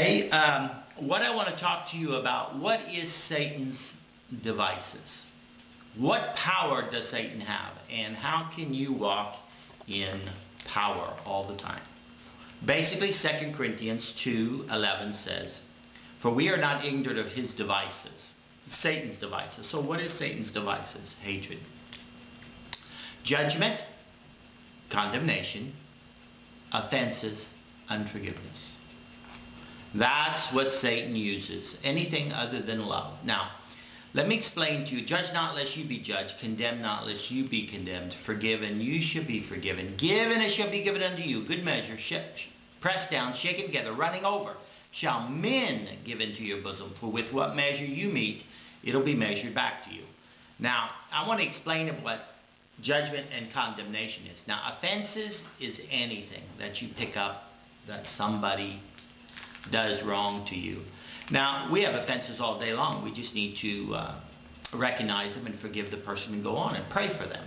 Okay, what I want to talk to you about, what is Satan's devices? What power does Satan have? And how can you walk in power all the time? Basically, 2 Corinthians 2:11 says, "For we are not ignorant of his devices," Satan's devices. So what is Satan's devices? Hatred, judgment, condemnation, offenses, unforgiveness. That's what Satan uses. Anything other than love. Now, let me explain to you. Judge not lest you be judged. Condemn not lest you be condemned. Forgive and you shall be forgiven. Give and it shall be given unto you. Good measure, pressed down, shaken together, running over, shall men give into your bosom. For with what measure you meet, it'll be measured back to you. Now, I want to explain what judgment and condemnation is. Now, offenses is anything that you pick up that somebody does wrong to you. Now, we have offenses all day long. We just need to recognize them and forgive the person and go on and pray for them.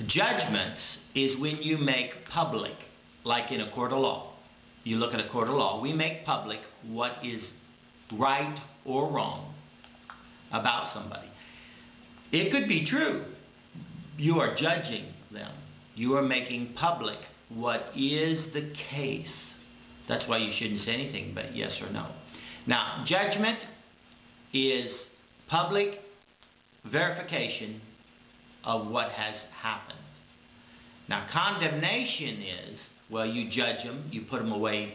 Judgments is when you make public, like in a court of law. You look at a court of law, we make public what is right or wrong about somebody. It could be true. You are judging them. You are making public what is the case. That's why you shouldn't say anything but yes or no. Now, judgment is public verification of what has happened. Now, condemnation is, well, you judge them, you put them away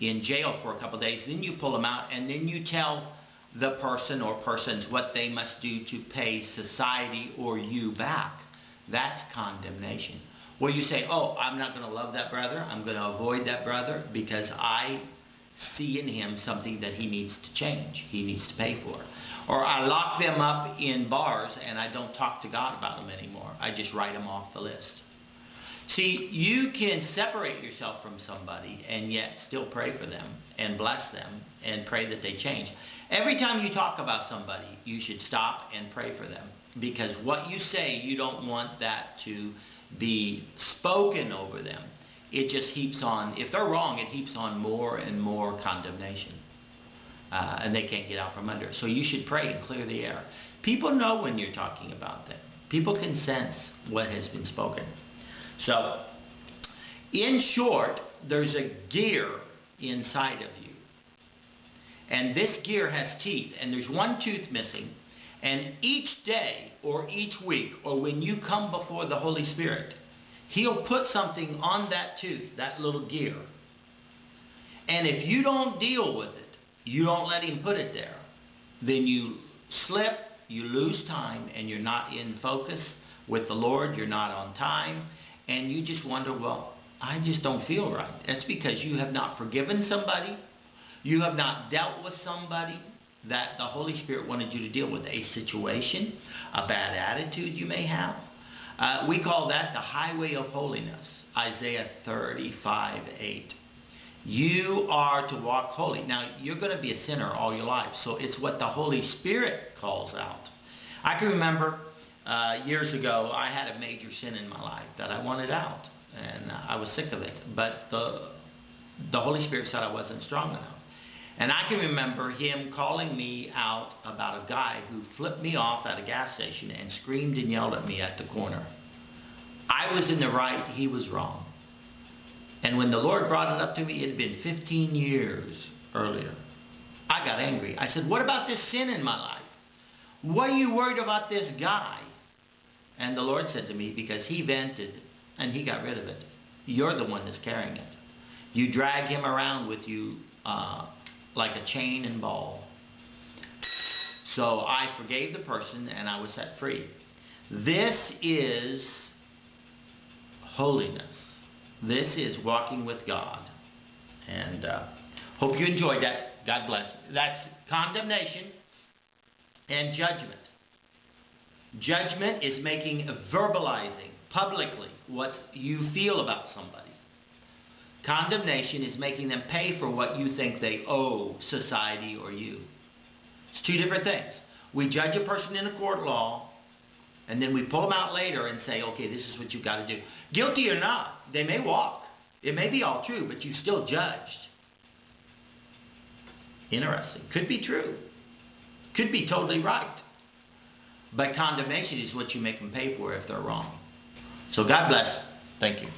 in jail for a couple of days, then you pull them out, and then you tell the person or persons what they must do to pay society or you back. That's condemnation. Where you say, oh, I'm not going to love that brother. I'm going to avoid that brother because I see in him something that he needs to change. He needs to pay for. Or I lock them up in bars and I don't talk to God about them anymore. I just write them off the list. See, you can separate yourself from somebody and yet still pray for them and bless them and pray that they change. Every time you talk about somebody, you should stop and pray for them. Because what you say, you don't want that to be spoken over them. It just heaps on, if they're wrong, it heaps on more and more condemnation. And they can't get out from under it. So you should pray and clear the air. People know when you're talking about them. People can sense what has been spoken. So, in short, there's a gear inside of you. And this gear has teeth, and there's one tooth missing. And each day, or each week, or when you come before the Holy Spirit, He'll put something on that tooth, that little gear. And if you don't deal with it, you don't let Him put it there, then you slip, you lose time, and you're not in focus with the Lord, you're not on time, and you just wonder, well, I just don't feel right. That's because you have not forgiven somebody, you have not dealt with somebody that the Holy Spirit wanted you to deal with, a situation, a bad attitude you may have. We call that the highway of holiness, Isaiah 35:8. You are to walk holy. Now, you're going to be a sinner all your life, so it's what the Holy Spirit calls out. I can remember years ago, I had a major sin in my life that I wanted out, and I was sick of it, but the Holy Spirit said I wasn't strong enough. And I can remember Him calling me out about a guy who flipped me off at a gas station and screamed and yelled at me at the corner. I was in the right, he was wrong. And when the Lord brought it up to me, it had been 15 years earlier. I got angry. I said, what about this sin in my life? What are you worried about this guy? And the Lord said to me, because he vented and he got rid of it. You're the one that's carrying it. You drag him around with you like a chain and ball. So I forgave the person and I was set free. This is holiness. This is walking with God. And hope you enjoyed that. God bless. That's condemnation and judgment. Judgment is verbalizing publicly what you feel about somebody. Condemnation is making them pay for what you think they owe society or you. It's two different things. We judge a person in a court of law, and then we pull them out later and say, okay, this is what you've got to do. Guilty or not, they may walk. It may be all true, but you still judged. Interesting. Could be true. Could be totally right. But condemnation is what you make them pay for if they're wrong. So God bless. Thank you.